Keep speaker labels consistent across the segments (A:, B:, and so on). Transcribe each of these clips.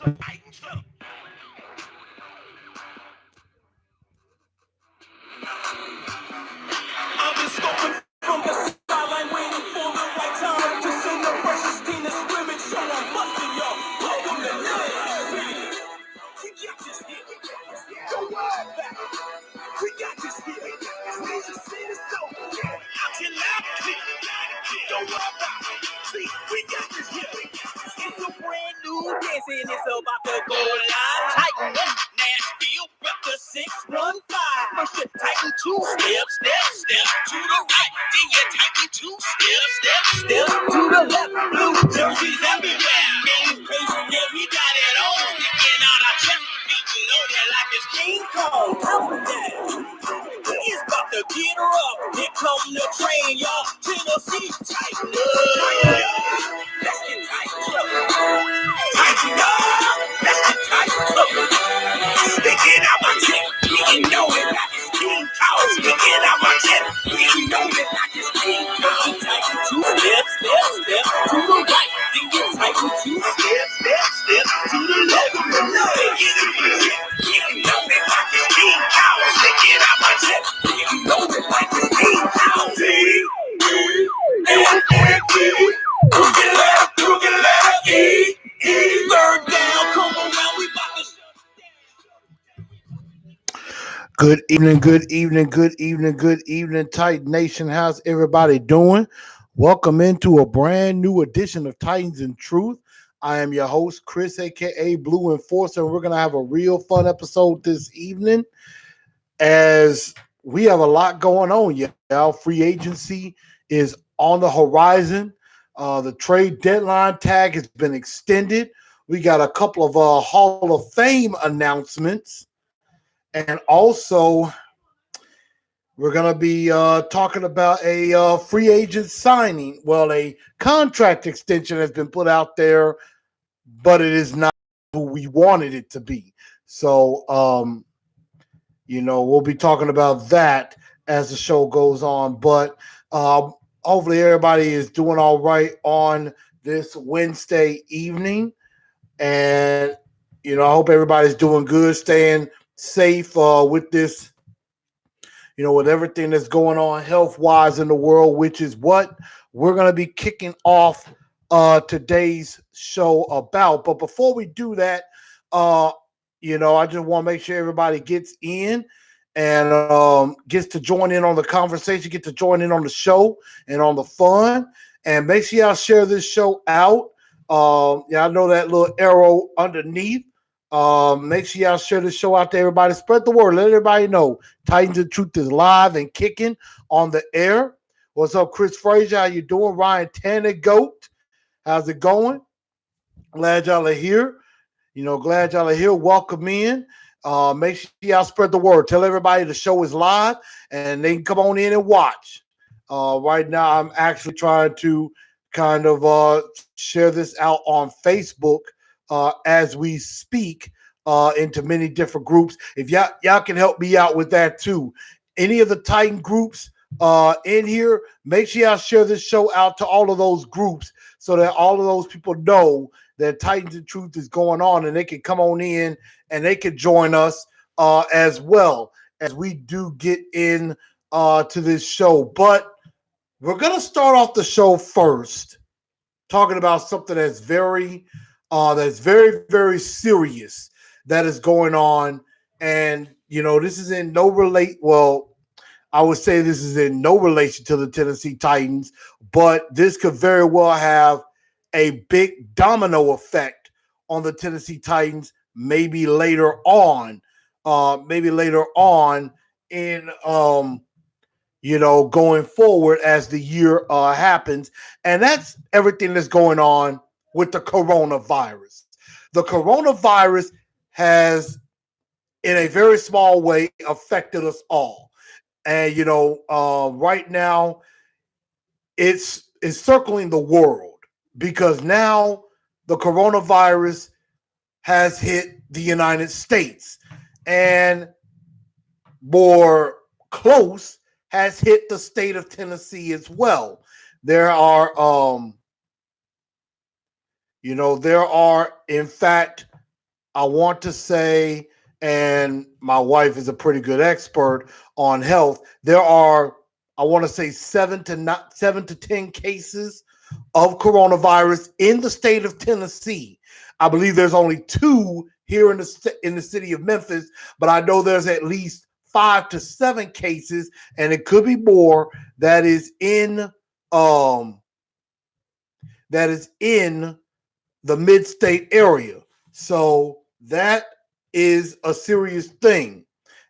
A: I've been scoping from the sideline, waiting for the right time to send the precious team to scrimmage. So I'm busting y'all. Welcome to Live. We got this here. Go wild back. We got this here. We just said it so. Out your loud clip. Go wild back. See, we got this here. It's a brand new dance and it's about to go live. Titan, Nashville, rep the 615. First you tighten 2 steps, step to the right. Then you tighten 2 steps, step to the left. Blue jerseys everywhere. Game crazy, yeah, we got it on. Sticking out our chest, beating on it like it's King Kong. How about that? It's about to get her up. Here come the train, y'all. Tennessee tighten up. Let's get tightened up. Tighten up. Let's get tightened up. Sticking out my chest. You know it like it's King Kong. Sticking out my chest. You know it like it's King Kong. Tighten 2 steps, step to the right. Then you tighten 2 steps, step to the left. Sticking out my chest. You know it like it's King Kong. Sticking out my chest. You know it like it's King Kong. Third down, come around, we about to shut down.
B: Good evening, Titan Nation. How's everybody doing? Welcome into a brand new edition of Titans in Truth. I am your host, Chris, aka Blue Enforcer, and we're going to have a real fun episode this evening as we have a lot going on. Yeah, free agency is on the horizon. The trade deadline tag has been extended. We got a couple of Hall of Fame announcements. And also, we're going to be talking about a free agent signing. Well, a contract extension has been put out there, but it is not who we wanted it to be. So, we'll be talking about that as the show goes on. But hopefully everybody is doing all right on this Wednesday evening. And, I hope everybody's doing good, staying safe with this, with everything that's going on health-wise in the world, which is what we're going to be kicking off today's show about. But before we do that, I just want to make sure everybody gets in and gets to join in on the conversation, get to join in on the show and on the fun. And make sure y'all share this show out. I know that little arrow underneath. Make sure y'all share the show out to everybody. Spread the word. Let everybody know Titans in Truth is live and kicking on the air. What's up, Chris Frazier? How you doing? Ryan Tanner Goat. How's it going? Glad y'all are here. Glad y'all are here. Welcome in. Make sure y'all spread the word. Tell everybody the show is live and they can come on in and watch. Right now, I'm actually trying to kind of share this out on Facebook as we speak into many different groups. If y'all can help me out with that too. Any of the Titan groups in here, make sure y'all share this show out to all of those groups so that all of those people know that Titans in Truth is going on and they can come on in and they can join us as well as we do get in to this show. But we're going to start off the show first talking about something that's very, very serious that is going on. And, this is in no I would say this is in no relation to the Tennessee Titans, but this could very well have a big domino effect on the Tennessee Titans maybe later on in, going forward as the year happens. And that's everything that's going on with the coronavirus. The coronavirus has, in a very small way, affected us all. And, right now, it's circling the world because now the coronavirus has hit the United States and more close has hit the state of Tennessee as well. There are, in fact, I want to say, and my wife is a pretty good expert on health, there are, I want to say, 7 to 10 cases of coronavirus in the state of Tennessee. I believe there's only 2 here in the city of Memphis, but I know there's at least 5 to 7 cases, and it could be more that is in um that is in the mid-state area. So that is a serious thing,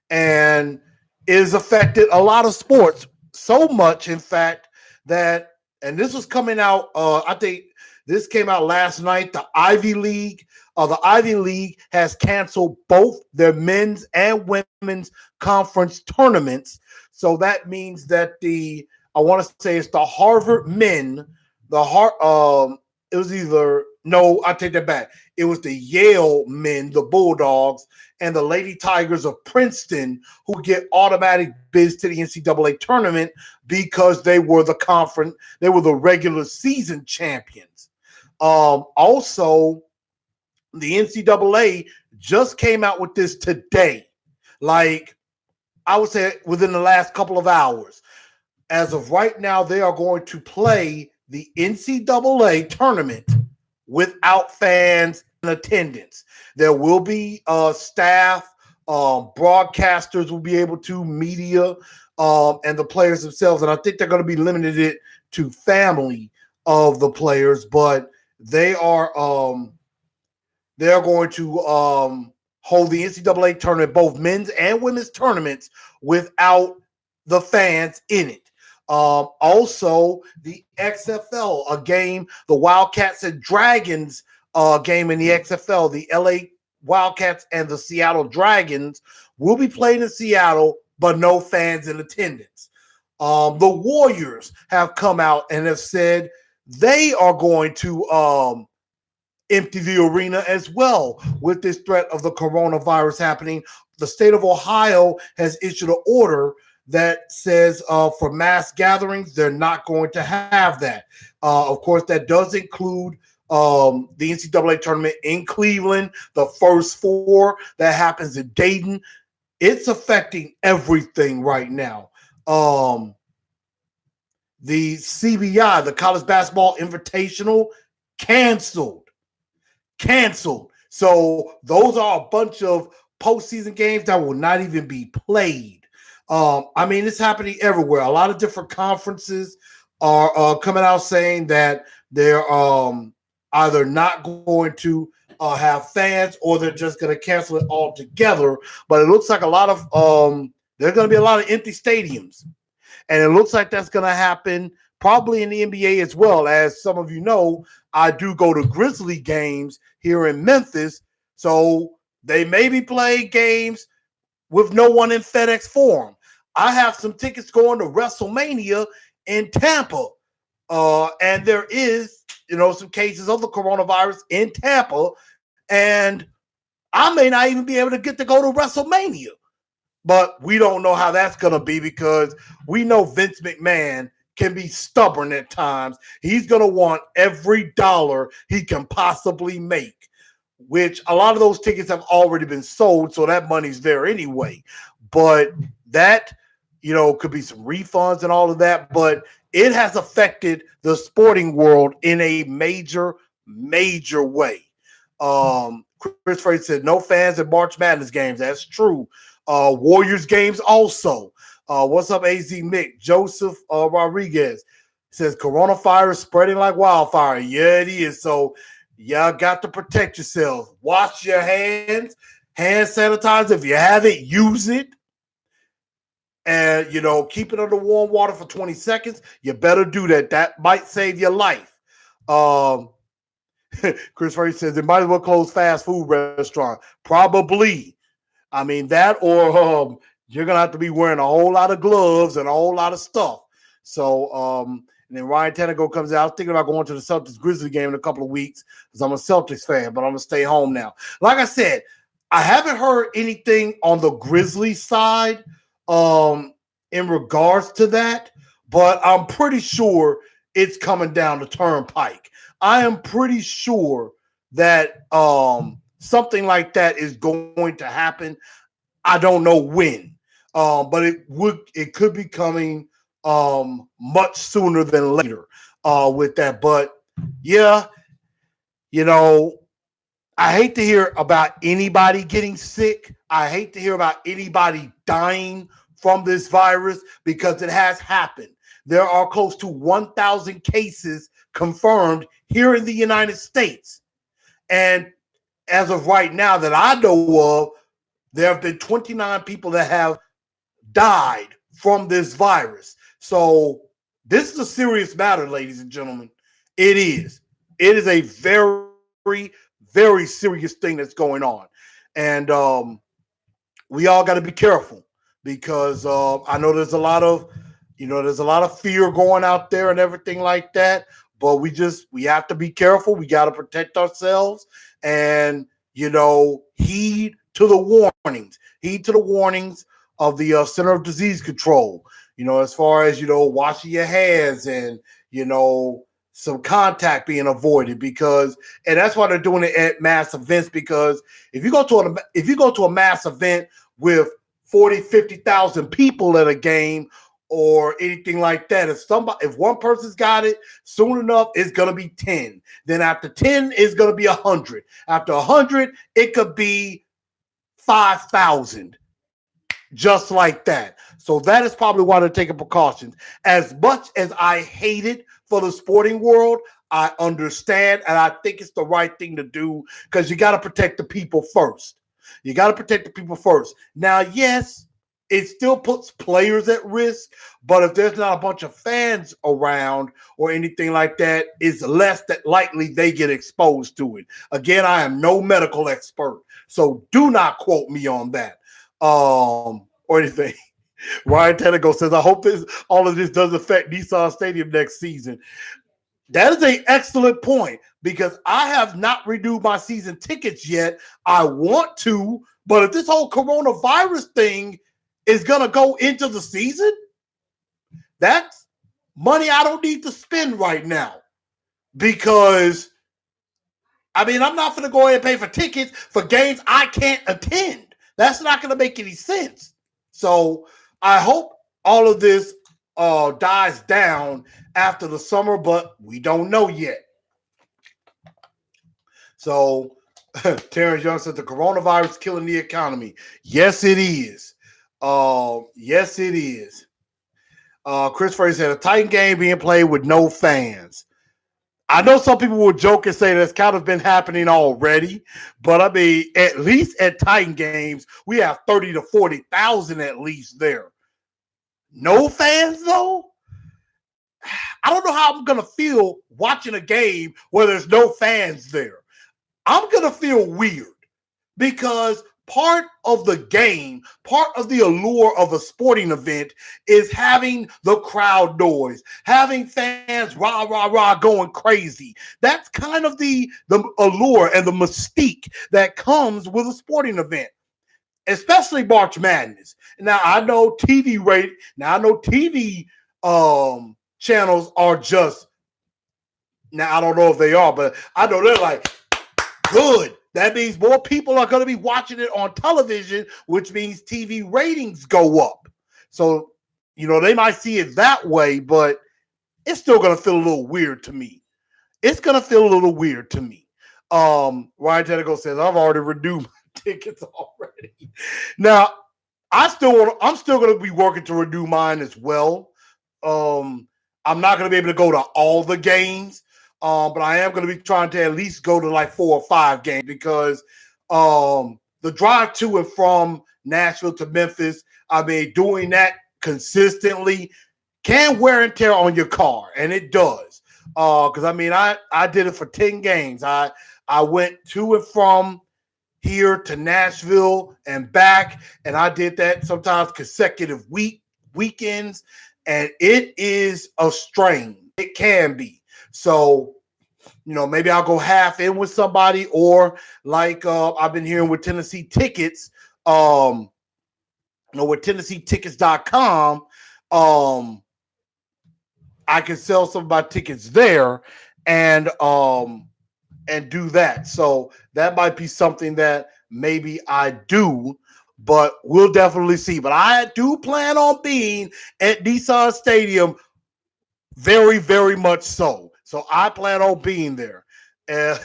B: and it has affected a lot of sports. So much, in fact, that, and this was coming out. I think this came out last night. The Ivy League has canceled both their men's and women's conference tournaments. So that means that I want to say it's the Harvard men, the it was either, no, I take that back. It was the Yale men, the Bulldogs, and the Lady Tigers of Princeton, who get automatic bids to the NCAA tournament because they were the regular season champions. Also, the NCAA just came out with this today, like I would say within the last couple of hours. As of right now, they are going to play the NCAA tournament without fans in attendance. There will be staff, broadcasters will be able to, media, and the players themselves. And I think they're going to be limited it to family of the players, but they are going to hold the NCAA tournament, both men's and women's tournaments, without the fans in it. Also, the XFL, a game, the Wildcats and Dragons game in the XFL, the LA Wildcats and the Seattle Dragons will be playing in Seattle, but no fans in attendance. The Warriors have come out and have said they are going to empty the arena as well with this threat of the coronavirus happening. The state of Ohio has issued an order that says for mass gatherings, they're not going to have that. Of course, that does include the NCAA tournament in Cleveland, the first 4 that happens in Dayton. It's affecting everything right now. The CBI, the College Basketball Invitational, canceled. So those are a bunch of postseason games that will not even be played. I mean, it's happening everywhere. A lot of different conferences are coming out saying that they're either not going to have fans or they're just going to cancel it altogether. But it looks like there's going to be a lot of empty stadiums. And it looks like that's going to happen probably in the NBA as well. As some of you know, I do go to Grizzly games here in Memphis. So they may be playing games with no one in FedEx Forum. I have some tickets going to WrestleMania in Tampa. And there is, some cases of the coronavirus in Tampa. And I may not even be able to get to go to WrestleMania. But we don't know how that's going to be because we know Vince McMahon can be stubborn at times. He's going to want every dollar he can possibly make, which a lot of those tickets have already been sold, so that money's there anyway. But that, could be some refunds and all of that, but it has affected the sporting world in a major, major way. Chris Frey said no fans at March Madness games. That's true. Warriors games also. What's up, AZ Mick? Joseph Rodriguez says coronavirus spreading like wildfire. Yeah, it is. So y'all got to protect yourselves. Wash your hands. Hand sanitizer. If you have it, use it. And, keep it under warm water for 20 seconds. You better do that. That might save your life. Chris Frey says they might as well close fast food restaurant. Probably. I mean, that or you're going to have to be wearing a whole lot of gloves and a whole lot of stuff. So, and then Ryan Tannehill comes out. I was thinking about going to the Celtics Grizzlies game in a couple of weeks because I'm a Celtics fan, but I'm going to stay home now. Like I said, I haven't heard anything on the Grizzlies side in regards to that, but I'm pretty sure it's coming down the turnpike. I am pretty sure that something like that is going to happen. I don't know when, but it could be coming much sooner than later with that. But yeah, you know, I hate to hear about anybody getting sick. I hate to hear about anybody dying from this virus because it has happened. There are close to 1,000 cases confirmed here in the United States. And as of right now that I know of, there have been 29 people that have died from this virus. So this is a serious matter, ladies and gentlemen. It is. It is a very serious thing that's going on. And we all got to be careful because I know there's a lot of fear going out there and everything like that. But we have to be careful. We got to protect ourselves and heed to the warnings. Heed to the warnings of the Center of Disease Control. As far as washing your hands and some contact being avoided and that's why they're doing it at mass events because if you go to a mass event with 40, 50,000 people at a game or anything like that, if one person's got it, soon enough it's gonna be 10. Then after 10, it's gonna be 100. After 100, it could be 5,000. Just like that. So that is probably why they're taking precautions. As much as I hate it for the sporting world, I understand and I think it's the right thing to do because you got to protect the people first. You got to protect the people first. Now, yes, it still puts players at risk, but if there's not a bunch of fans around or anything like that, it's less that likely they get exposed to it. Again, I am no medical expert, so do not quote me on that. Or anything. Ryan Tannehill says, I hope all of this does affect Nissan Stadium next season. That is an excellent point because I have not renewed my season tickets yet. I want to, but if this whole coronavirus thing is going to go into the season, that's money I don't need to spend right now because, I'm not going to go ahead and pay for tickets for games I can't attend. That's not going to make any sense. So I hope all of this dies down after the summer, but we don't know yet. So Terrence Young said the coronavirus is killing the economy. Yes, it is. Yes, it is. Chris Fraser said a Titan game being played with no fans. I know some people will joke and say that's kind of been happening already, but at least at Titan games, we have 30 to 40,000 at least there. No fans though? I don't know how I'm going to feel watching a game where there's no fans there. I'm going to feel weird because part of the game, part of the allure of a sporting event is having the crowd noise, having fans rah, rah, rah going crazy. That's kind of the allure and the mystique that comes with a sporting event, especially March Madness. Now I know TV channels are just, now I don't know if they are, but I know they're like, good. That means more people are going to be watching it on television, which means TV ratings go up. So, they might see it that way, but it's still going to feel a little weird to me. It's going to feel a little weird to me. Ryan Teddico says, I've already renewed my tickets already. Now, I'm still going to be working to renew mine as well. I'm not going to be able to go to all the games. But I am going to be trying to at least go to like 4 or 5 games because the drive to and from Nashville to Memphis, doing that consistently can wear and tear on your car, and it does. Because I did it for 10 games. I went to and from here to Nashville and back, and I did that sometimes consecutive weekends, and it is a strain. It can be. So, maybe I'll go half in with somebody, or like I've been hearing with Tennessee Tickets, with TennesseeTickets.com, I can sell some of my tickets there, and and do that. So that might be something that maybe I do, but we'll definitely see. But I do plan on being at Nissan Stadium very, very much so. So I plan on being there. And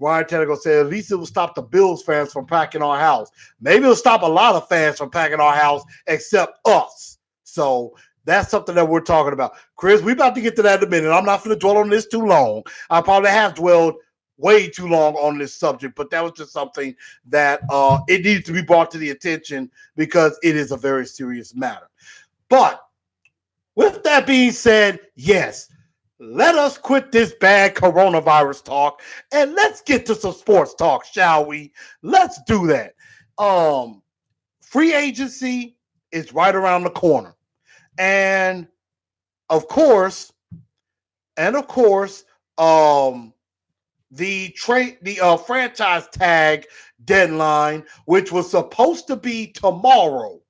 B: Ryan Tannehill said, at least it will stop the Bills fans from packing our house. Maybe it'll stop a lot of fans from packing our house, except us. So that's something that we're talking about. Chris, we're about to get to that in a minute. I'm not going to dwell on this too long. I probably have dwelled way too long on this subject, but that was just something that it needs to be brought to the attention because it is a very serious matter. But with that being said, yes, let us quit this bad coronavirus talk and let's get to some sports talk, shall we? Let's do that. Free agency is right around the corner. And of course, the franchise tag deadline, which was supposed to be tomorrow.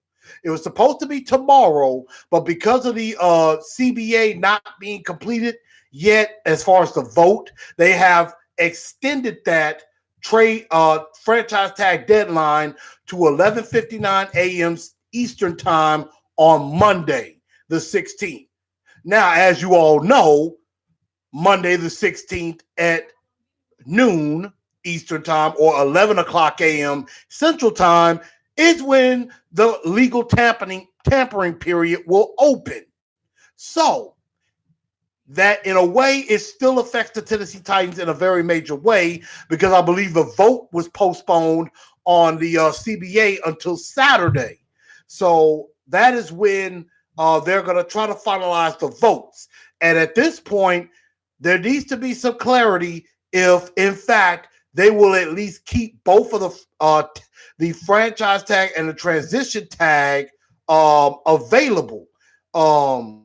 B: It was supposed to be tomorrow, but because of the CBA not being completed yet, as far as the vote, they have extended that franchise tag deadline to 11:59 a.m. Eastern time on Monday, the 16th. Now, as you all know, Monday the 16th at noon Eastern time or 11 o'clock a.m. Central time is when the legal tampering period will open. So that in a way it still affects the Tennessee Titans in a very major way because I believe the vote was postponed on the CBA until Saturday. So that is when they're going to try to finalize the votes. And at this point, there needs to be some clarity if, in fact, they will at least keep both of the franchise tag and the transition tag available. I'm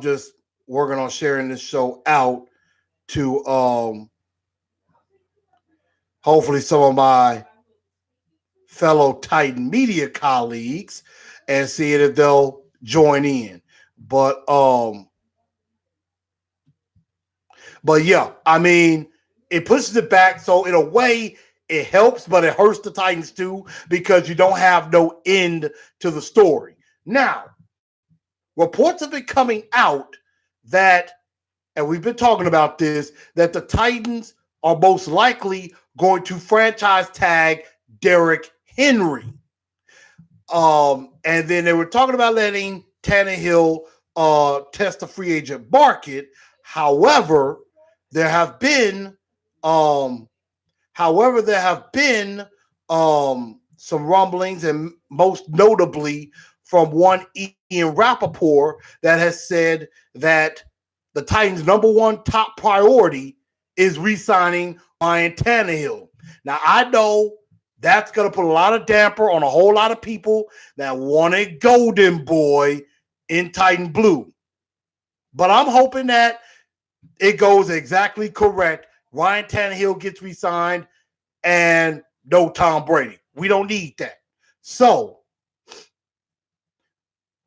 B: just working on sharing this show out to hopefully some of my fellow Titan media colleagues and seeing if they'll join in. But yeah, I mean, it pushes it back. So in a way, it helps, but it hurts the Titans too because you don't have no end to the story. Now, reports have been coming out that, and we've been talking about this, that the Titans are most likely going to franchise tag Derrick Henry. And then they were talking about letting Tannehill test the free agent market. However, there have been some rumblings, and most notably from one Ian Rappaport that has said that the Titans' number one top priority is re-signing Ryan Tannehill. Now, I know that's going to put a lot of damper on a whole lot of people that want a golden boy in Titan blue. But I'm hoping that it goes exactly correct. Ryan Tannehill gets re-signed and no Tom Brady. We don't need that. So,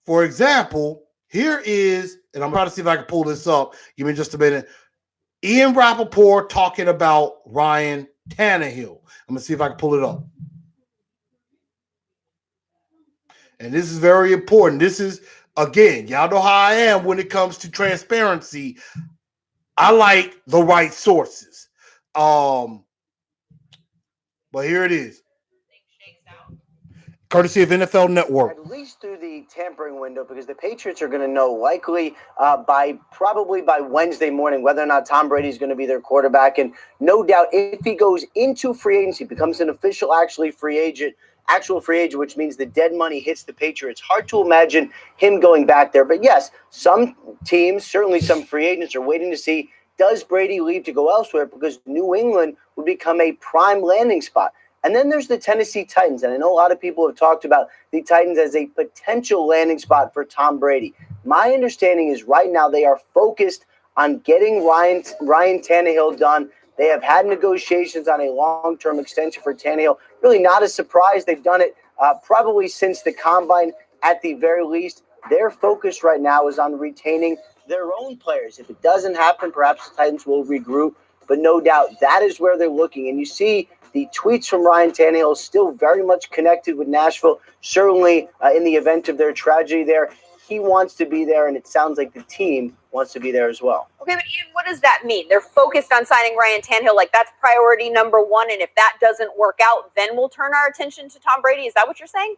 B: for example, here is, and I'm trying to see if I can pull this up. Give me just a minute. Ian Rappaport talking about Ryan Tannehill. I'm going to see if I can pull it up. And this is very important. This is, again, y'all know how I am when it comes to transparency. I like the right sources. But here it is. Courtesy of NFL Network.
C: At least through the tampering window, because the Patriots are going to know likely probably by Wednesday morning whether or not Tom Brady is going to be their quarterback. And no doubt if he goes into free agency, becomes an official actual free agent, which means the dead money hits the Patriots. Hard to imagine him going back there. But yes, some teams, certainly some free agents, are waiting to see, does Brady leave to go elsewhere, because New England would become a prime landing spot. And then there's the Tennessee Titans. And I know a lot of people have talked about the Titans as a potential landing spot for Tom Brady. My understanding is right now they are focused on getting Ryan Tannehill done. They have had negotiations on a long-term extension for Tannehill. Really not a surprise. They've done it probably since the Combine at the very least. Their focus right now is on retaining their own players. If it doesn't happen, perhaps the Titans will regroup but no doubt that is where they're looking. And you see the tweets from Ryan Tannehill still very much connected with Nashville, certainly in the event of their tragedy there. He wants to be there, and it sounds like the team wants to be there as well.
D: Okay, but Ian, what does that mean? They're focused on signing Ryan Tannehill, like that's priority number one, and if that doesn't work out, then we'll turn our attention to Tom Brady? Is that what you're saying?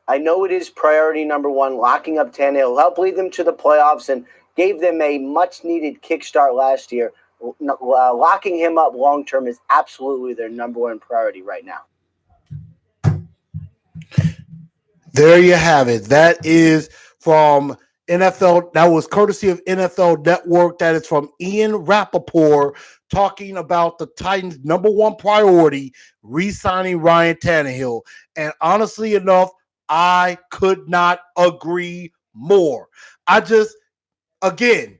C: I know it is priority number one, locking up Tannehill, help lead them to the playoffs, and gave them a much-needed kickstart last year. Locking him up long-term is absolutely their number one priority right now.
B: There you have it. That is from NFL. That was courtesy of NFL Network. That is from Ian Rappaport talking about the Titans' number one priority, re-signing Ryan Tannehill. And honestly enough, I could not agree more. Again,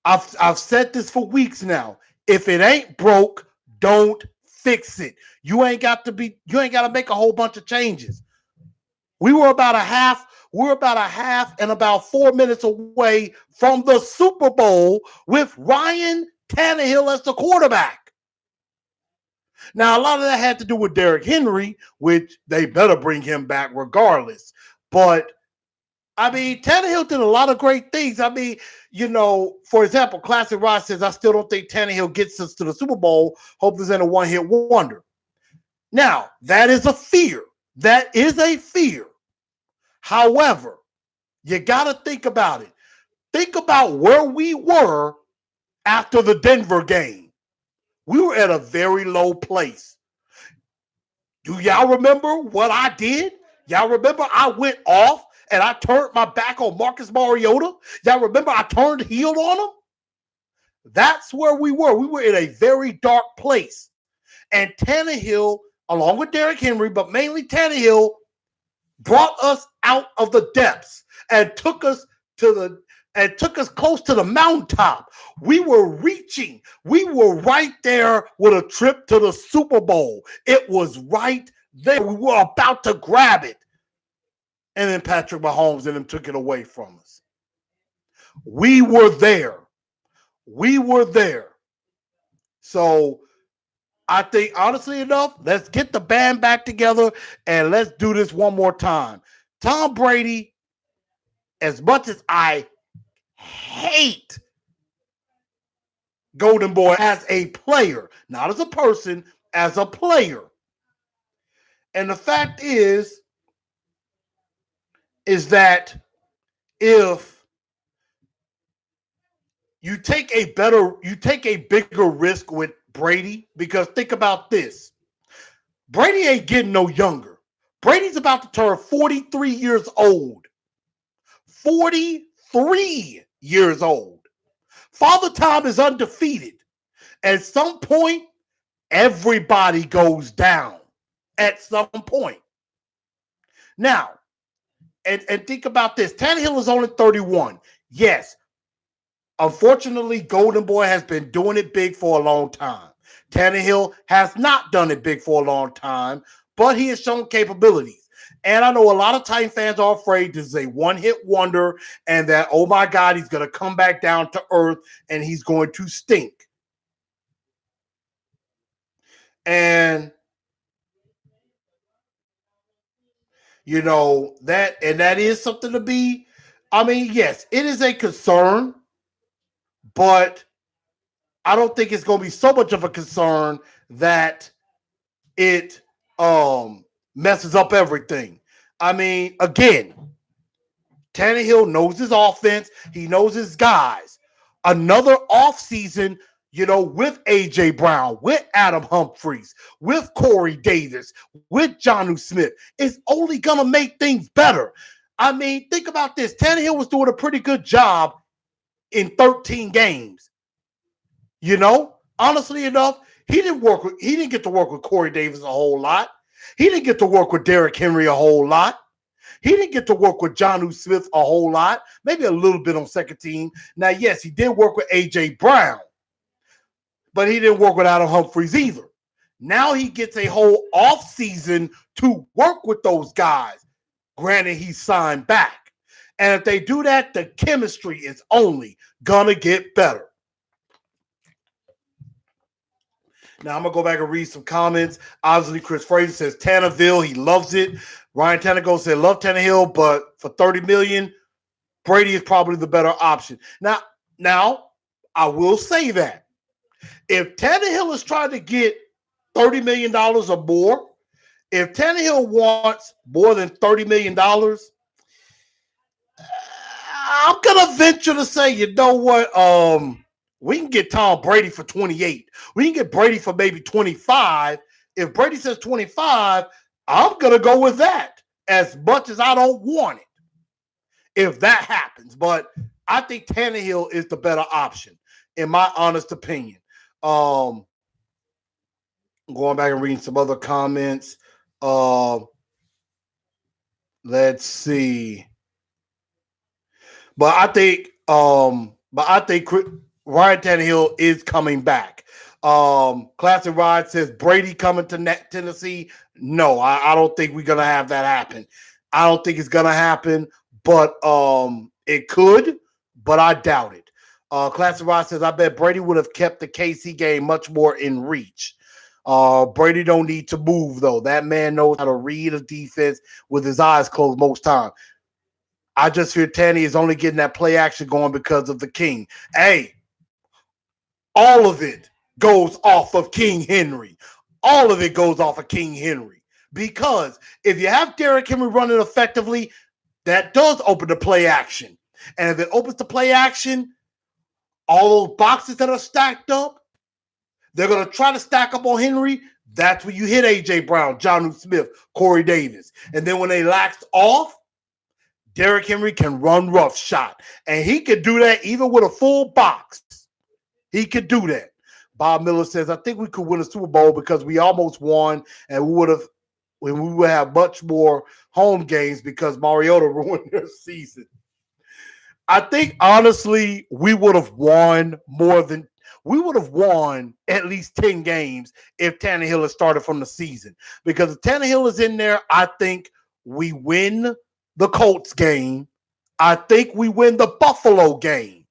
B: I've said this for weeks now. If it ain't broke, don't fix it. You ain't got to make a whole bunch of changes. We were about a half and about 4 minutes away from the Super Bowl with Ryan Tannehill as the quarterback. Now, a lot of that had to do with Derrick Henry, which they better bring him back regardless. But, I mean, Tannehill did a lot of great things. I mean, for example, Classic Rod says, I still don't think Tannehill gets us to the Super Bowl. Hope this ain't a one-hit wonder. Now, that is a fear. That is a fear. However, you got to think about it. Think about where we were after the Denver game. We were at a very low place. Do y'all remember what I did? Y'all remember I went off and I turned my back on Marcus Mariota? Y'all remember I turned heel on him? That's where we were. We were in a very dark place. And Tannehill, along with Derrick Henry, but mainly Tannehill, brought us out of the depths and took us close to the mountaintop. We were reaching. We were right there with a trip to the Super Bowl. It was right there. We were about to grab it. And then Patrick Mahomes and them took it away from us. We were there. We were there. So I think, honestly enough, let's get the band back together and let's do this one more time. Tom Brady, as much as I hate Golden Boy as a player, not as a person, as a player. And the fact is that if you take a bigger risk with Brady, because think about this. Brady ain't getting no younger. Brady's about to turn 43 years old. 43 years old. Father Time is undefeated. At some point, everybody goes down. At some point. Now, and think about this. Tannehill is only 31. Yes. Unfortunately, Golden Boy has been doing it big for a long time. Tannehill has not done it big for a long time, but he has shown capabilities. And I know a lot of Titan fans are afraid this is a one-hit wonder and that, oh my God, he's going to come back down to earth and he's going to stink. And, that is something to be, yes, it is a concern, but I don't think it's going to be so much of a concern that it messes up everything. Again, Tannehill knows his offense. He knows his guys. Another offseason, with A.J. Brown, with Adam Humphries, with Corey Davis, with Jonnu Smith, is only going to make things better. Think about this. Tannehill was doing a pretty good job in 13 games. Honestly enough, he didn't get to work with Corey Davis a whole lot. He didn't get to work with Derrick Henry a whole lot. He didn't get to work with Jonnu Smith a whole lot, maybe a little bit on second team. Now, yes, he did work with A.J. Brown, but he didn't work with Adam Humphries either. Now he gets a whole offseason to work with those guys. Granted, he signed back. And if they do that, the chemistry is only going to get better. Now I'm gonna go back and read some comments. Obviously, Chris Fraser says Tannehill, he loves it. Ryan Tannehill said love Tannehill, but for $30 million, Brady is probably the better option. Now I will say that if Tannehill is trying to get $30 million or more, if Tannehill wants more than $30 million, I'm gonna venture to say, you know what? We can get Tom Brady for 28. We can get Brady for maybe 25. If Brady says 25, I'm gonna go with that. As much as I don't want it, if that happens, but I think Tannehill is the better option, in my honest opinion. Going back and reading some other comments. Let's see. But I think Ryan Tannehill is coming back. Classic Rod says Brady coming to Tennessee. No, I don't think we're gonna have that happen. I don't think it's gonna happen, but it could, but I doubt it. Classic Rod says I bet Brady would have kept the KC game much more in reach. Brady don't need to move though. That man knows how to read a defense with his eyes closed most time. I just fear Tanny is only getting that play action going because of the King. Hey, all of it goes off of King Henry. All of it goes off of King Henry. Because if you have Derrick Henry running effectively, that does open the play action. And if it opens the play action, all those boxes that are stacked up, they're going to try to stack up on Henry. That's when you hit A.J. Brown, Jonnu Smith, Corey Davis. And then when they lax off, Derrick Henry can run rough shot. And he could do that even with a full box. He could do that. Bob Miller says, I think we could win a Super Bowl because we almost won and we would have much more home games because Mariota ruined their season. I think, honestly, we would have won at least 10 games if Tannehill had started from the season. Because if Tannehill is in there, I think we win the Colts game. I think we win the Buffalo game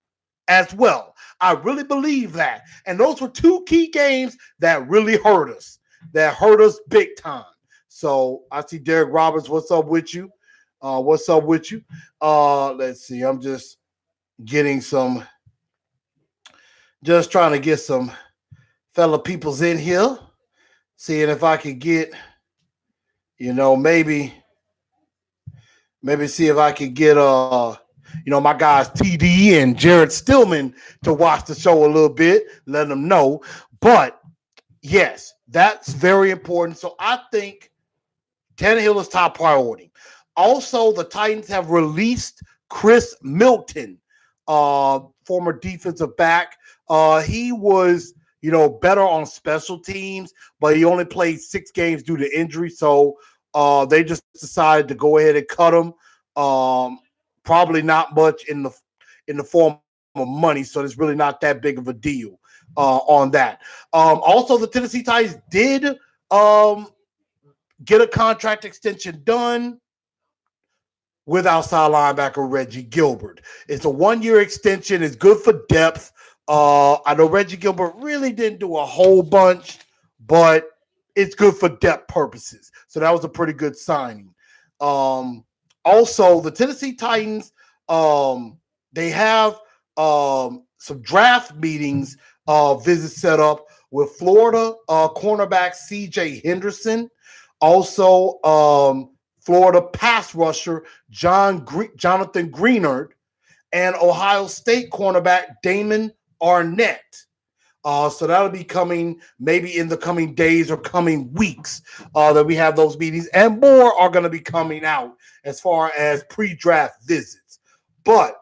B: as well. I really believe that. And those were two key games that really hurt us. That hurt us big time. So I see Derek Roberts. What's up with you? Let's see. I'm just trying to get some fellow peoples in here. Seeing if I could get, maybe see if I could get my guys TD and Jared Stillman to watch the show a little bit, let them know. But yes, that's very important. So I think Tannehill is top priority. Also, the Titans have released Chris Milton, former defensive back. He was, better on special teams, but he only played 6 games due to injury. So they just decided to go ahead and cut him. Probably not much in the form of money, so it's really not that big of a deal on that. Also, the Tennessee Titans did get a contract extension done with outside linebacker Reggie Gilbert. It's a 1-year extension. It's good for depth. I know Reggie Gilbert really didn't do a whole bunch, but it's good for depth purposes. So that was a pretty good signing. Also, the Tennessee Titans, they have some draft meetings visits set up with Florida cornerback C.J. Henderson. Also, Florida pass rusher Jonathan Greenard and Ohio State cornerback Damon Arnett. So that'll be coming maybe in the coming days or coming weeks that we have those meetings, and more are going to be coming out as far as pre-draft visits. But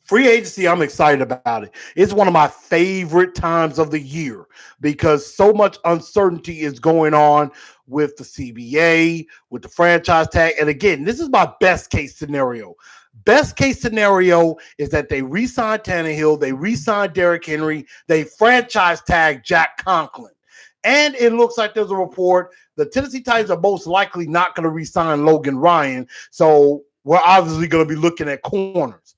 B: free agency, I'm excited about it. It's one of my favorite times of the year because so much uncertainty is going on with the CBA, with the franchise tag. And again, this is my best case scenario. Best case scenario is that they re-sign Tannehill, they re-sign Derrick Henry, they franchise tag Jack Conklin. And it looks like there's a report the Tennessee Titans are most likely not going to re-sign Logan Ryan. So we're obviously going to be looking at corners.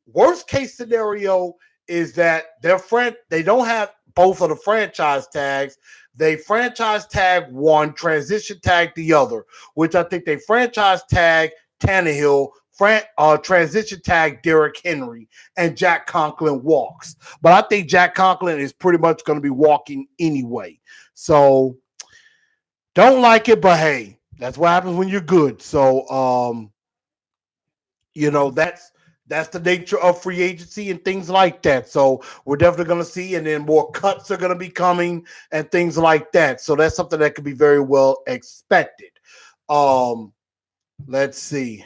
B: Worst case scenario is that they don't have both of the franchise tags. They franchise tag one, transition tag the other, which I think they franchise tag Tannehill, transition tag Derrick Henry, and Jack Conklin walks. But I think Jack Conklin is pretty much going to be walking anyway. So don't like it, but hey, that's what happens when you're good. So that's the nature of free agency and things like that. So we're definitely going to see, and then more cuts are going to be coming and things like that. So that's something that could be very well expected. Let's see.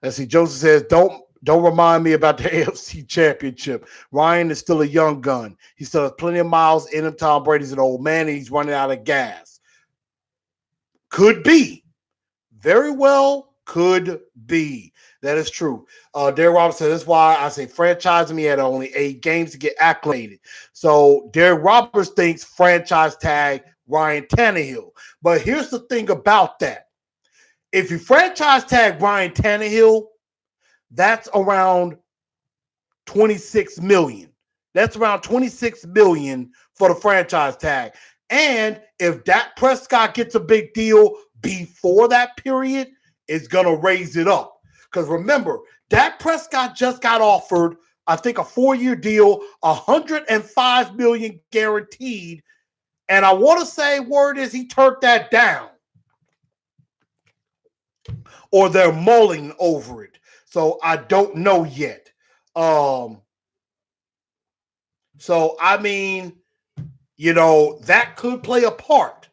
B: Joseph says, don't remind me about the AFC Championship. Ryan is still a young gun. He still has plenty of miles in him. Tom Brady's an old man, and he's running out of gas. Could be. Very well could be. That is true. Derek Roberts said, that's why I say franchise him. He had only 8 games to get acclimated. So Derek Roberts thinks franchise tag Ryan Tannehill. But here's the thing about that. If you franchise tag Ryan Tannehill, that's around $26 million. That's around $26 million for the franchise tag. And if Dak Prescott gets a big deal before that period, it's going to raise it up. Because remember, Dak Prescott just got offered, I think, a 4-year deal, $105 million guaranteed. And I want to say, word is he turned that down. Or they're mulling over it. So I don't know yet. So, I mean, that could play a part.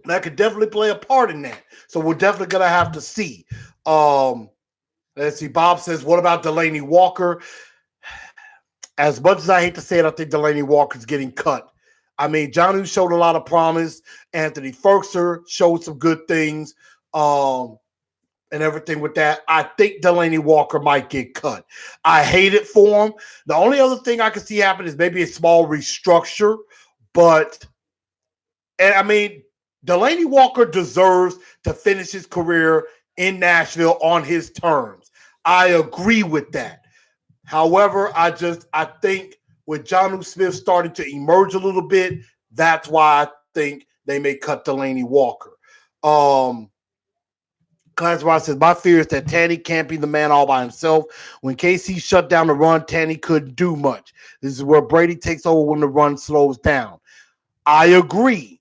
B: That could definitely play a part in that. So we're definitely going to have to see. Let's see. Bob says, what about Delaney Walker? As much as I hate to say it, I think Delaney Walker's getting cut. I mean, Jonnu showed a lot of promise. Anthony Ferguson showed some good things. And everything with that. I think Delaney Walker might get cut. I hate it for him. The only other thing I can see happen is maybe a small restructure. And I mean, Delaney Walker deserves to finish his career in Nashville on his terms. I agree with that. However, I think with Jonnu Smith starting to emerge a little bit, that's why I think they may cut Delaney Walker. Clarence Ross says, my fear is that Tanny can't be the man all by himself. When KC shut down the run, Tanny couldn't do much. This is where Brady takes over when the run slows down. I agree.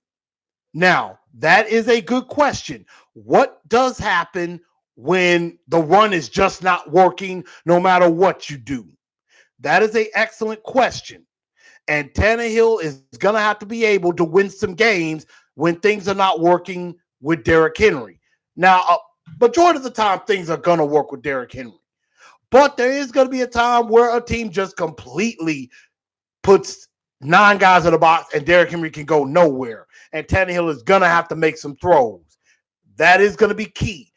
B: Now, that is a good question. What does happen when the run is just not working no matter what you do? That is an excellent question. And Tannehill is going to have to be able to win some games when things are not working with Derrick Henry. Now, majority of the time, things are going to work with Derrick Henry. But there is going to be a time where a team just completely puts 9 guys in the box and Derrick Henry can go nowhere. And Tannehill is going to have to make some throws. That is going to be key.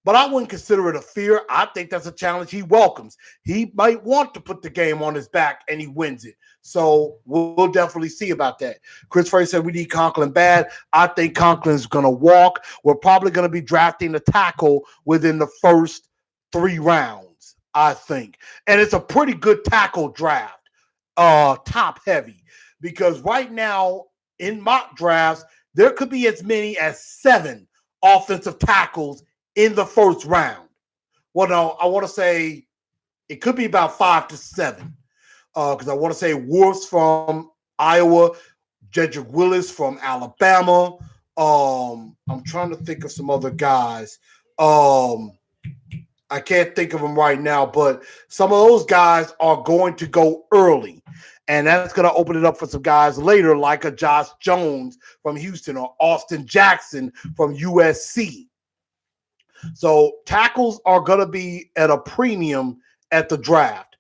B: But I wouldn't consider it a fear. I think that's a challenge he welcomes. He might want to put the game on his back and he wins it. So we'll definitely see about that. Chris Frey said we need Conklin bad. I think Conklin's going to walk. We're probably going to be drafting a tackle within the first 3 rounds, I think. And it's a pretty good tackle draft, top heavy. Because right now in mock drafts, there could be as many as 7 offensive tackles in the first round. Well, no, I want to say it could be about 5 to 7. Because I want to say Wolves from Iowa, Jedrick Willis from Alabama. I'm trying to think of some other guys. I can't think of them right now, but some of those guys are going to go early. And that's going to open it up for some guys later, like a Josh Jones from Houston or Austin Jackson from USC. So tackles are going to be at a premium at the draft.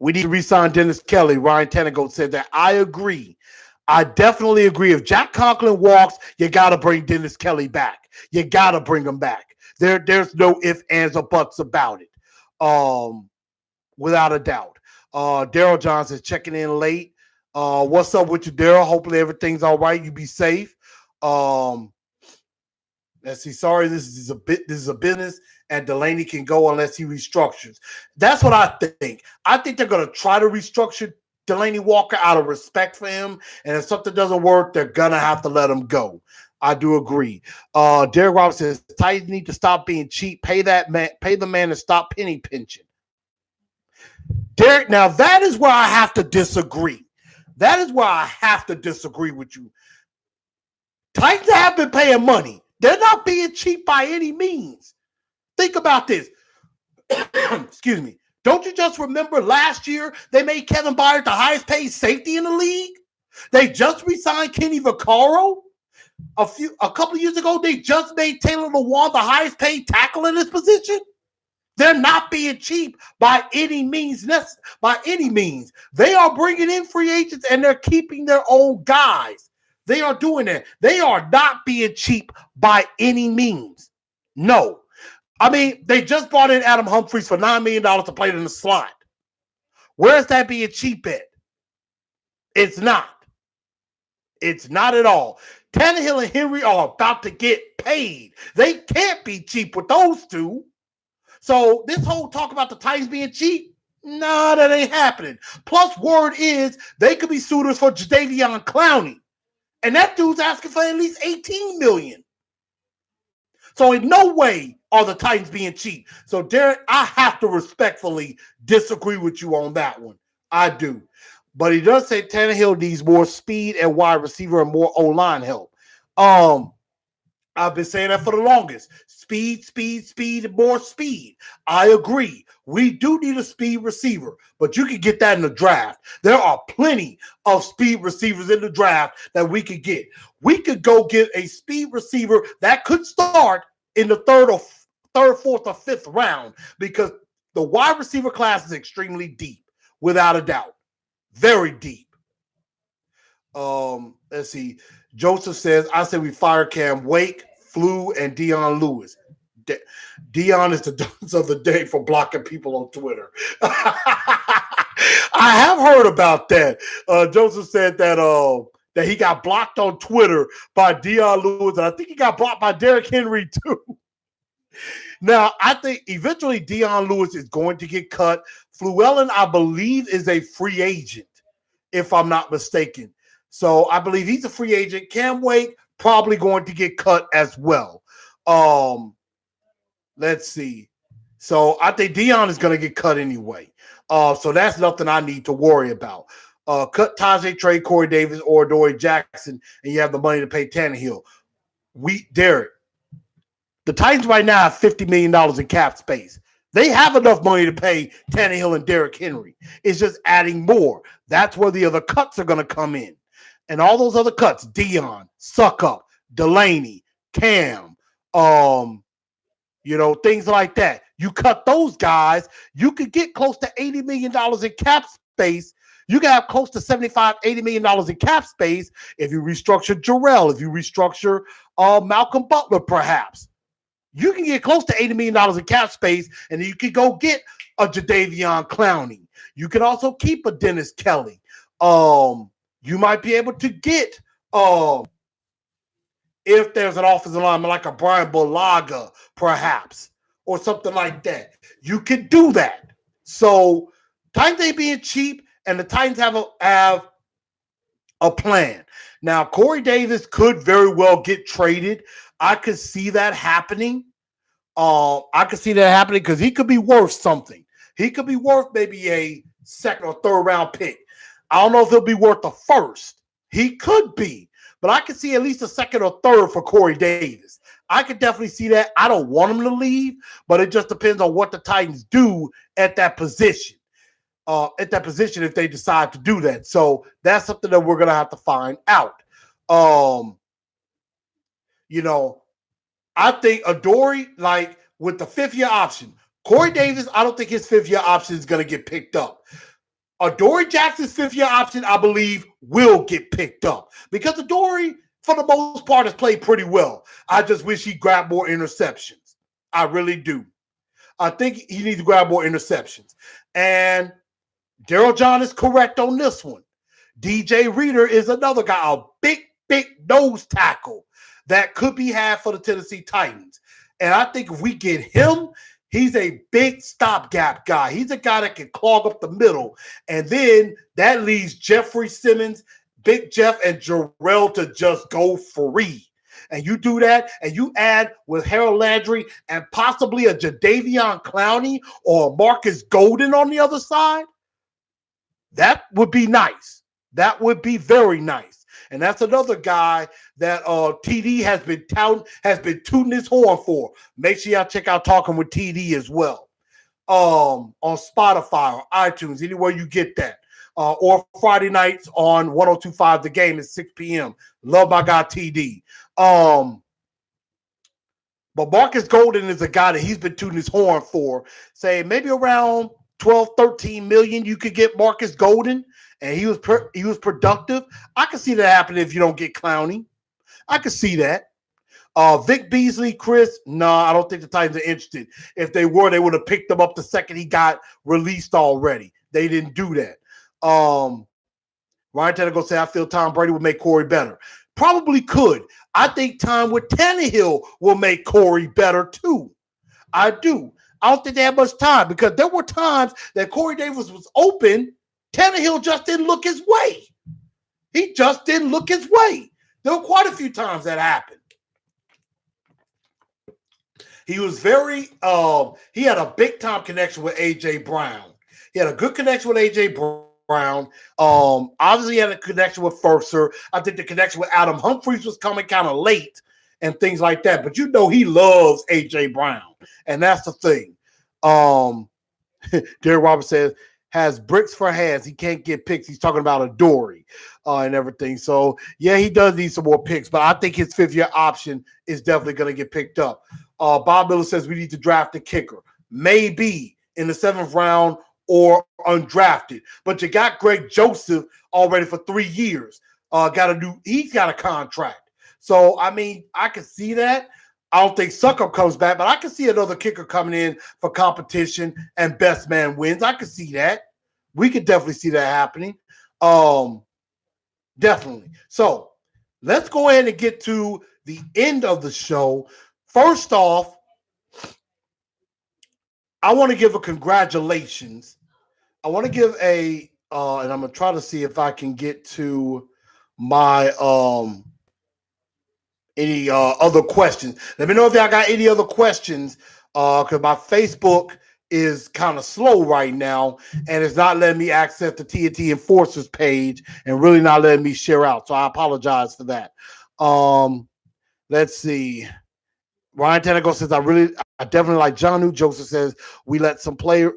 B: We need to re-sign Dennis Kelly. Ryan Tannehill said that. I agree. I definitely agree. If Jack Conklin walks, you got to bring Dennis Kelly back. You got to bring him back. There's no ifs, ands, or buts about it. Without a doubt. Daryl Johnson checking in late. What's up with you, Daryl? Hopefully everything's all right. You be safe. Let's see. Sorry, this is a business, and Delaney can go unless he restructures. That's what I think. I think they're going to try to restructure Delaney Walker out of respect for him, and if something doesn't work, they're gonna have to let him go. I do agree. Derek Robinson says Titans need to stop being cheap. Pay the man, and stop penny pinching. Derek, now that is where I have to disagree. That is where I have to disagree with you. Titans have been paying money. They're not being cheap by any means. Think about this. Excuse me. Don't you just remember last year they made Kevin Byard the highest paid safety in the league? They just re-signed Kenny Vaccaro. A couple of years ago, they just made Taylor Lewan the highest paid tackle in this position. They're not being cheap by any means. By any means. They are bringing in free agents and they're keeping their own guys. They are doing that. They are not being cheap by any means. No. I mean, they just brought in Adam Humphries for $9 million to play in the slot. Where's that being cheap at? It's not. It's not at all. Tannehill and Henry are about to get paid. They can't be cheap with those two. So this whole talk about the Titans being cheap, nah, that ain't happening. Plus, word is they could be suitors for Jadeveon Clowney. And that dude's asking for at least $18 million. So in no way are the Titans being cheap. So, Derek, I have to respectfully disagree with you on that one. I do. But he does say Tannehill needs more speed and wide receiver and more O-line help. I've been saying that for the longest. Speed, and more speed. I agree. We do need a speed receiver, but you can get that in the draft. There are plenty of speed receivers in the draft that we could get. We could go get a speed receiver that could start in the third, fourth, or fifth round because the wide receiver class is extremely deep, without a doubt. Very deep. Let's see. Joseph says, I say we fire Cam Wake, Flew, and Dion Lewis. Dion is the dunce of the day for blocking people on Twitter. I have heard about that. Joseph said that he got blocked on Twitter by Dion Lewis, and I think he got blocked by Derrick Henry too. Now, I think eventually Dion Lewis is going to get cut. Fluellen, I believe, is a free agent, if I'm not mistaken. So I believe he's a free agent. Cam Wake probably going to get cut as well. Let's see. So I think Dion is going to get cut anyway. So that's nothing I need to worry about. Cut Tajay Trey, Corey Davis, or Dory Jackson, and you have the money to pay Tannehill. Derek, the Titans right now have $50 million in cap space. They have enough money to pay Tannehill and Derrick Henry. It's just adding more. That's where the other cuts are going to come in. And all those other cuts, Dion, Suckup, Delaney, Cam, things like that. You cut those guys, you could get close to $80 million in cap space. You can have close to $75, $80 million in cap space if you restructure Jarrell, if you restructure Malcolm Butler, perhaps. You can get close to $80 million in cap space, and you can go get a Jadeveon Clowney. You can also keep a Dennis Kelly. You might be able to get, if there's an offensive lineman like a Brian Bulaga, perhaps, or something like that. You can do that. So Titans ain't being cheap, and the Titans have a plan. Now, Corey Davis could very well get traded. I could see that happening. Because he could be worth something. He could be worth maybe a second or third round pick. I don't know if he'll be worth the first. He could be, but I could see at least a second or third for Corey Davis. I could definitely see that. I don't want him to leave, but it just depends on what the Titans do at that position. If they decide to do that. So that's something that we're going to have to find out. I think Adoree, like with the fifth-year option, Corey Davis, I don't think his fifth-year option is going to get picked up. Adoree Jackson's fifth-year option, I believe, will get picked up because Adoree, for the most part, has played pretty well. I just wish he grabbed more interceptions. I really do. I think he needs to grab more interceptions. And Daryl John is correct on this one. DJ Reader is another guy, a big nose tackle. that could be had for the Tennessee Titans. And I think if we get him, he's a big stopgap guy. He's a guy that can clog up the middle. And then that leaves Jeffrey Simmons, Big Jeff, and Jarrell to just go free. And you do that, and you add with Harold Landry and possibly a Jadeveon Clowney or Marcus Golden on the other side, that would be nice. That would be very nice. And that's another guy that TD has been tooting his horn for. Make sure y'all check out Talking with TD as well. On Spotify or iTunes, anywhere you get that. Or Friday nights on 102.5 The Game at 6 p.m. Love my guy TD. But Marcus Golden is a guy that he's been tooting his horn for. Say maybe around 12, 13 million you could get Marcus Golden, and he was productive. I can see that happening if you don't get Clowney. I can see that. Vic Beasley, Chris, no, I don't think the Titans are interested. If they were, they would have picked him up the second he got released already. They didn't do that. Ryan Tannehill say, I feel Tom Brady would make Corey better. Probably could. I think time with Tannehill will make Corey better too. I do. I don't think they have much time because there were times that Corey Davis was open. Tannehill just didn't look his way. He just didn't look his way. There were quite a few times that happened. He was very, he had a big time connection with A.J. Brown. He had a good connection with A.J. Brown. Obviously, he had a connection with Furser. I think the connection with Adam Humphries was coming kind of late and things like that. But you know he loves A.J. Brown. And that's the thing. Derek Roberts says, has bricks for hands. He can't get picks. He's talking about a Dory and everything. So, yeah, he does need some more picks. But I think his fifth-year option is definitely going to get picked up. Bob Miller says we need to draft a kicker. Maybe in the 7th round or undrafted. But you got Greg Joseph already for 3 years. He's got a contract. So, I mean, I can see that. I don't think Suckup comes back, but I can see another kicker coming in for competition and best man wins. I can see that. We could definitely see that happening. Definitely. So let's go ahead and get to the end of the show. First off, I want to give a congratulations. I want to give and I'm going to try to see if I can get to my any other questions. Let me know if y'all got any other questions because my Facebook is kind of slow right now and it's not letting me access the TNT Enforcers page and really not letting me share out. So I apologize for that. Let's see. Ryan Tannehill says, I definitely like Jonnu. Joseph says, we let some players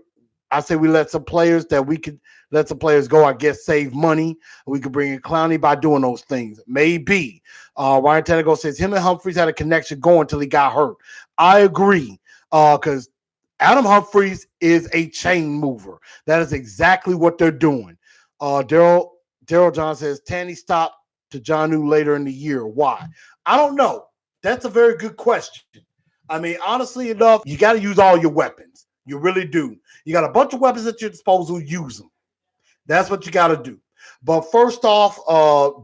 B: that we could let some players go, I guess, save money. We could bring in Clowney by doing those things. Maybe. Ryan Tannehill says, him and Humphries had a connection going until he got hurt. I agree because Adam Humphries is a chain mover. That is exactly what they're doing. Daryl John says, Tanny stopped to Jonnu later in the year. Why? I don't know. That's a very good question. I mean, honestly enough, you got to use all your weapons. You really do. You got a bunch of weapons at your disposal. Use them. That's what you got to do. But first off,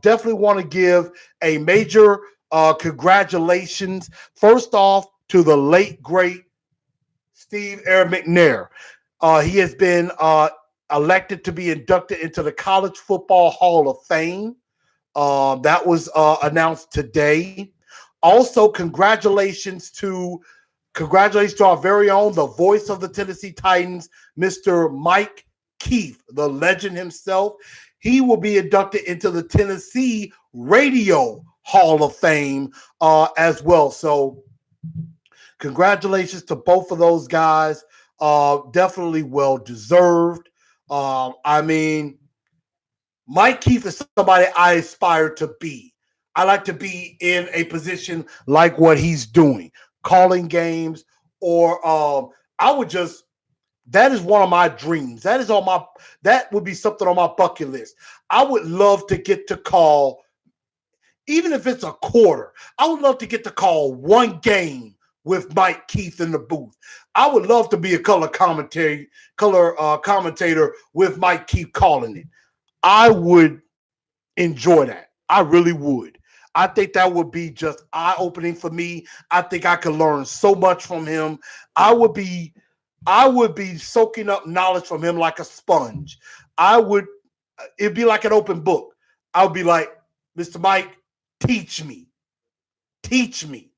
B: definitely want to give a major congratulations. First off, to the late, great Steve Air McNair. He has been elected to be inducted into the College Football Hall of Fame. That was announced today. Also, congratulations to our very own, the voice of the Tennessee Titans, Mr. Mike Keith, the legend himself. He will be inducted into the Tennessee Radio Hall of Fame as well. So congratulations to both of those guys. Definitely well-deserved. I mean, Mike Keith is somebody I aspire to be. I like to be in a position like what he's doing, calling games, or that is one of my dreams. That would be something on my bucket list. I would love to get to call, even if it's a quarter, I would love to get to call one game with Mike Keith in the booth. I would love to be a color commentator with Mike Keith calling it. I would enjoy that. I really would. I think that would be just eye-opening for me. I think I could learn so much from him. I would be soaking up knowledge from him like a sponge. It'd be like an open book. I would be like, Mr. Mike, teach me. Teach me.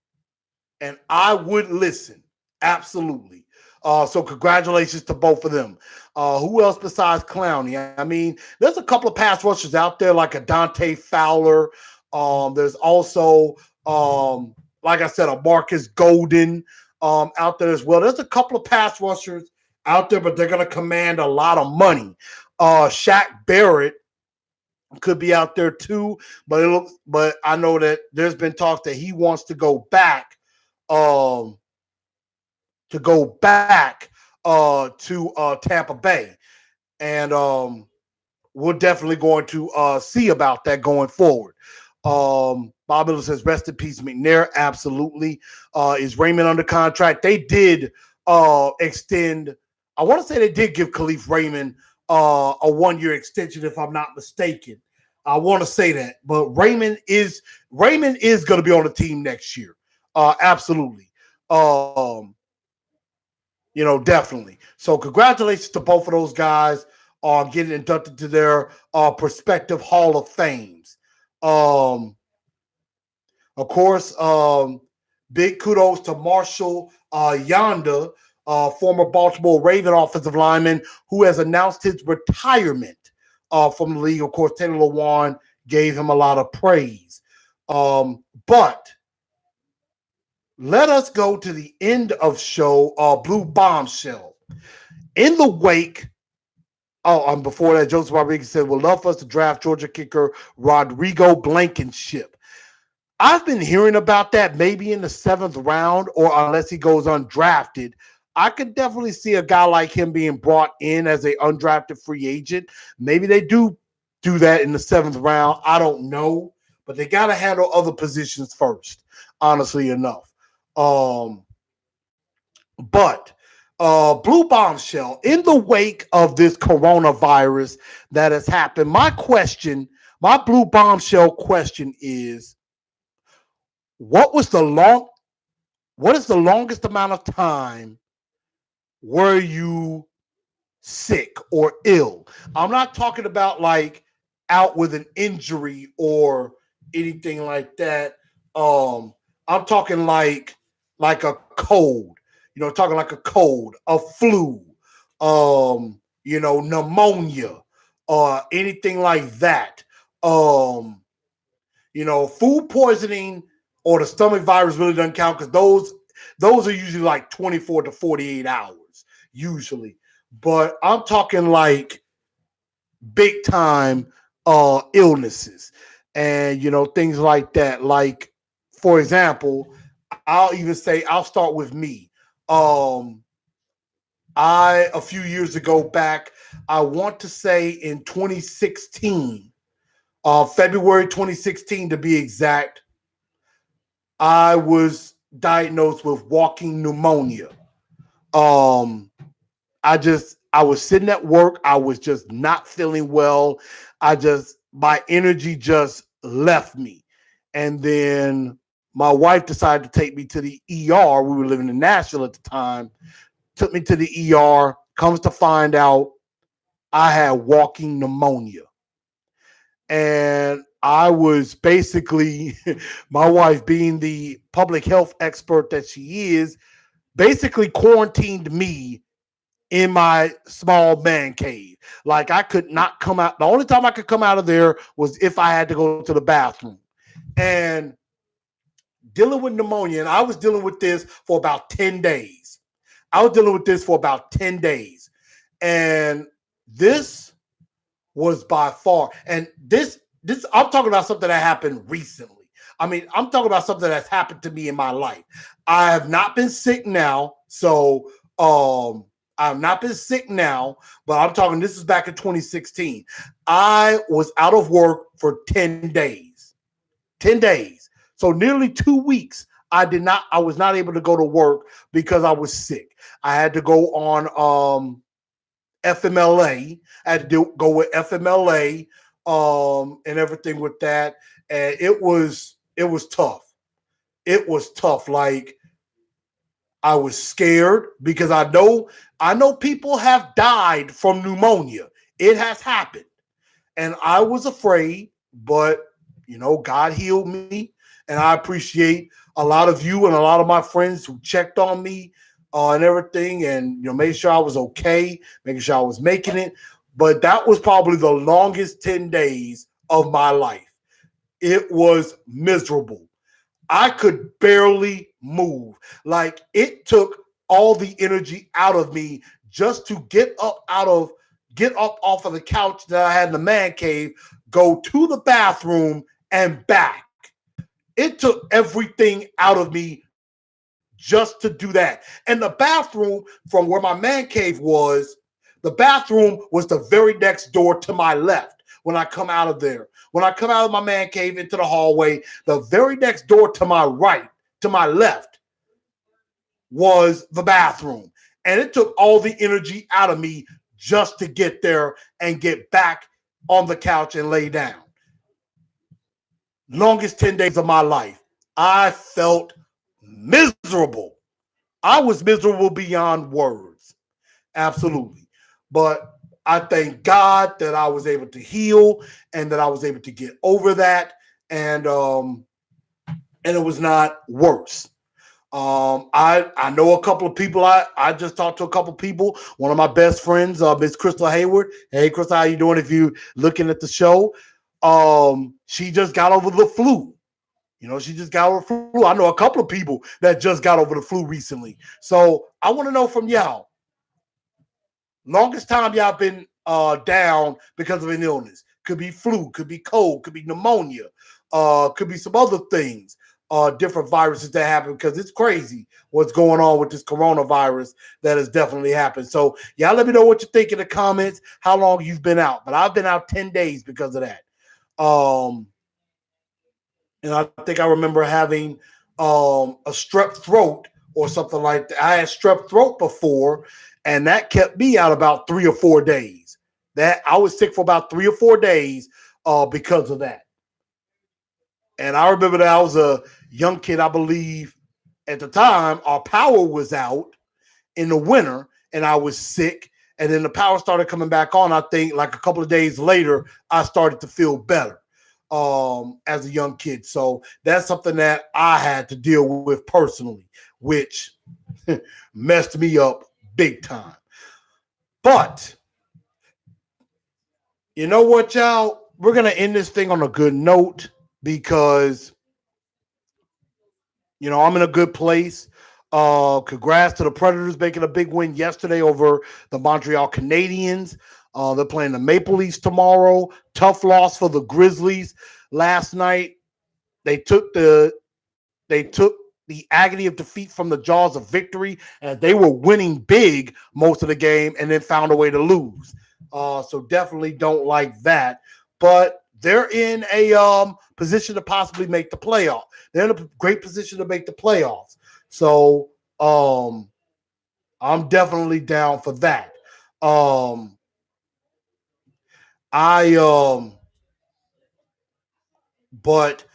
B: And I would listen. Absolutely. So congratulations to both of them. Who else besides Clowney? I mean, there's a couple of pass rushers out there like a Dante Fowler. There's also, like I said, a Marcus Golden out there as well. There's a couple of pass rushers out there, but they're going to command a lot of money. Shaq Barrett could be out there too, but I know that there's been talk that he wants to go back to Tampa Bay, and we're definitely going to see about that going forward. Bob Miller says, rest in peace, McNair. Absolutely. Is Raymond under contract? They did extend. I want to say they did give Khalif Raymond a 1-year extension, if I'm not mistaken. I want to say that, but Raymond is going to be on the team next year. Absolutely. Definitely. So congratulations to both of those guys on getting inducted to their prospective Hall of Fames. Of course, big kudos to Marshall Yanda, former Baltimore Raven offensive lineman, who has announced his retirement from the league. Of course, Taylor Lewan gave him a lot of praise. But let us go to the end of show, Blue Bombshell. In the wake, before that, Joseph Rodriguez said, would love for us to draft Georgia kicker Rodrigo Blankenship. I've been hearing about that maybe in the 7th round, or unless he goes undrafted. I could definitely see a guy like him being brought in as an undrafted free agent. Maybe they do that in the 7th round. I don't know, but they got to handle other positions first, honestly enough. But Blue Bombshell, in the wake of this coronavirus that has happened, my Blue Bombshell question is, what is the longest amount of time were you sick or ill? I'm not talking about like out with an injury or anything like that. I'm talking like a cold, talking like a cold, a flu, pneumonia, or anything like that. Food poisoning or the stomach virus really doesn't count, because those are usually like 24 to 48 hours usually. But I'm talking like big time illnesses and things like that. Like, for example, I'll start with me. A few years ago back, I want to say in 2016, February 2016 to be exact, I was diagnosed with walking pneumonia. I was sitting at work. I was just not feeling well. My energy just left me. And then my wife decided to take me to the ER. We were living in Nashville at the time. Took me to the ER. Comes to find out I had walking pneumonia. And I was basically, my wife being the public health expert that she is, basically quarantined me in my small man cave. Like, I could not come out. The only time I could come out of there was if I had to go to the bathroom. And dealing with pneumonia, and I was dealing with this for about 10 days. And this was by far, and this I'm talking about something that happened recently. I mean, I'm talking about something that's happened to me in my life. I have not been sick now, so I've not been sick now, but I'm talking, this is back in 2016. I was out of work for 10 days. 10 days. So nearly 2 weeks. I was not able to go to work because I was sick. I had to go on FMLA. I had to go with FMLA and everything with that. And it was it was tough. It was tough. Like, I was scared because I know people have died from pneumonia. It has happened. And I was afraid, but God healed me. And I appreciate a lot of you and a lot of my friends who checked on me and everything, and made sure I was okay, making sure I was making it. But that was probably the longest 10 days of my life. It was miserable. I could barely move. Like, it took all the energy out of me just to get up off of the couch that I had in the man cave, go to the bathroom and back. It took everything out of me just to do that. And the bathroom from where my man cave was, the bathroom was the very next door to my left when I come out of there. When I come out of my man cave into the hallway, the very next door to my right, to my left, was the bathroom. And it took all the energy out of me just to get there and get back on the couch and lay down. Longest 10 days of my life. I felt miserable. I was miserable beyond words. Absolutely. But I thank God that I was able to heal and that I was able to get over that. And it was not worse. I know a couple of people. I just talked to a couple of people. One of my best friends, Miss Crystal Hayward. Hey, Crystal, how you doing? If you looking at the show, she just got over the flu. She just got over the flu. I know a couple of people that just got over the flu recently. So I want to know from y'all, longest time y'all been down because of an illness. Could be flu, could be cold, could be pneumonia, could be some other things. Different viruses that happen, because it's crazy what's going on with this coronavirus that has definitely happened. So y'all let me know what you think in the comments, how long you've been out. But I've been out 10 days because of that. And I think I remember having a strep throat or something like that. I had strep throat before, and that kept me out about 3 or 4 days. That I was sick for about 3 or 4 days because of that. And I remember that I was a young kid, I believe, at the time. Our power was out in the winter, and I was sick. And then the power started coming back on. I think like a couple of days later, I started to feel better as a young kid. So that's something that I had to deal with personally, which messed me up big time. But you know what, y'all? We're going to end this thing on a good note because I'm in a good place. Congrats to the Predators making a big win yesterday over the Montreal Canadiens. They're playing the Maple Leafs tomorrow. Tough loss for the Grizzlies last night. They took the agony of defeat from the jaws of victory, and they were winning big most of the game and then found a way to lose. So definitely don't like that. But they're in a position to possibly make the playoff. They're in a great position to make the playoffs. So I'm definitely down for that. But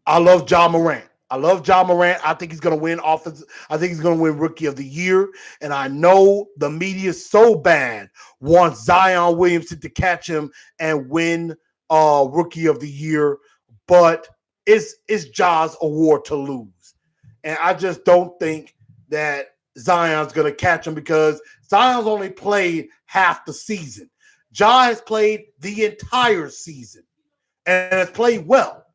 B: I love John Morant. I think he's going to win offense. I think he's going to win Rookie of the Year. And I know the media so bad wants Zion Williamson to catch him and win Rookie of the Year. But it's Ja's award to lose. And I just don't think that Zion's going to catch him because Zion's only played half the season. Ja has played the entire season and has played well.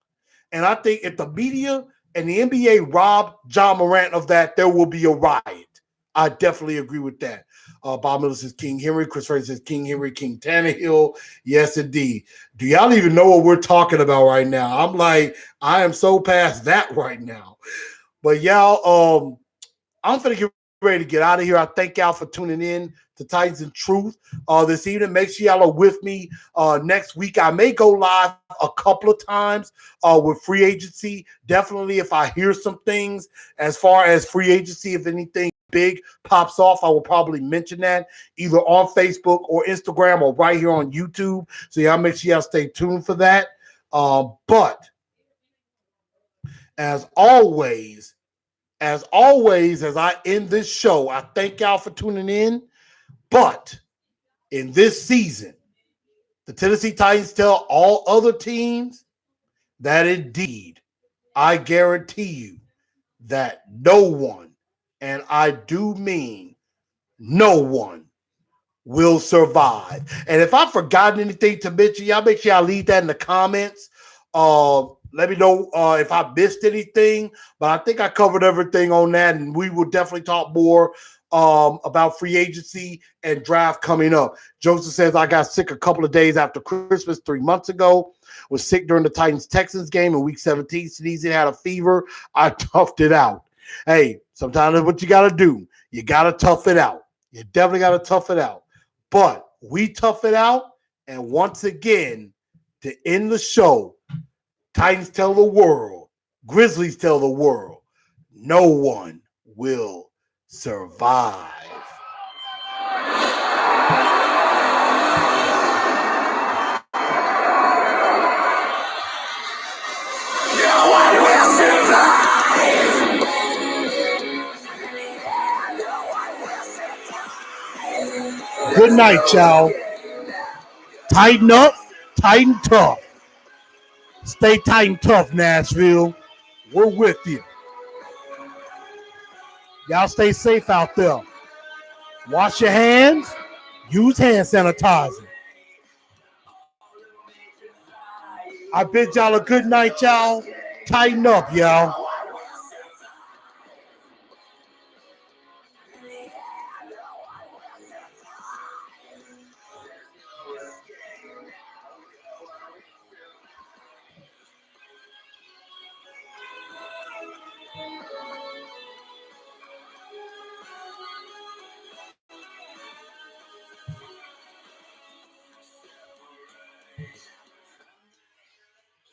B: And I think if the media and the NBA rob John Morant of that, there will be a riot. I definitely agree with that. Bob Miller says King Henry. Chris Ray says King Henry, King Tannehill. Yes, indeed. Do y'all even know what we're talking about right now? I'm like, I am so past that right now. But y'all, I'm going to get ready to get out of here. I thank y'all for tuning in to Titans and Truth this evening. Make sure y'all are with me next week. I may go live a couple of times with free agency. Definitely if I hear some things as far as free agency, if anything big pops off, I will probably mention that either on Facebook or Instagram or right here on YouTube. So y'all make sure y'all stay tuned for that. But As always, as I end this show, I thank y'all for tuning in. But in this season, the Tennessee Titans tell all other teams that indeed, I guarantee you that no one, and I do mean no one, will survive. And if I've forgotten anything to mention, y'all make sure y'all leave that in the comments. Let me know if I missed anything, but I think I covered everything on that, and we will definitely talk more about free agency and draft coming up. Joseph says, I got sick a couple of days after Christmas 3 months ago. Was sick during the Titans-Texans game in week 17. Sneezing, had a fever. I toughed it out. Hey, sometimes that's what you got to do. You got to tough it out. You definitely got to tough it out. But we tough it out. And once again, to end the show, Titans tell the world, Grizzlies tell the world, no one will survive. Good night, y'all. Tighten up, tighten tough. Stay tight and tough, Nashville. We're with you. Y'all stay safe out there. Wash your hands. Use hand sanitizer. I bid y'all a good night, y'all. Tighten up, y'all.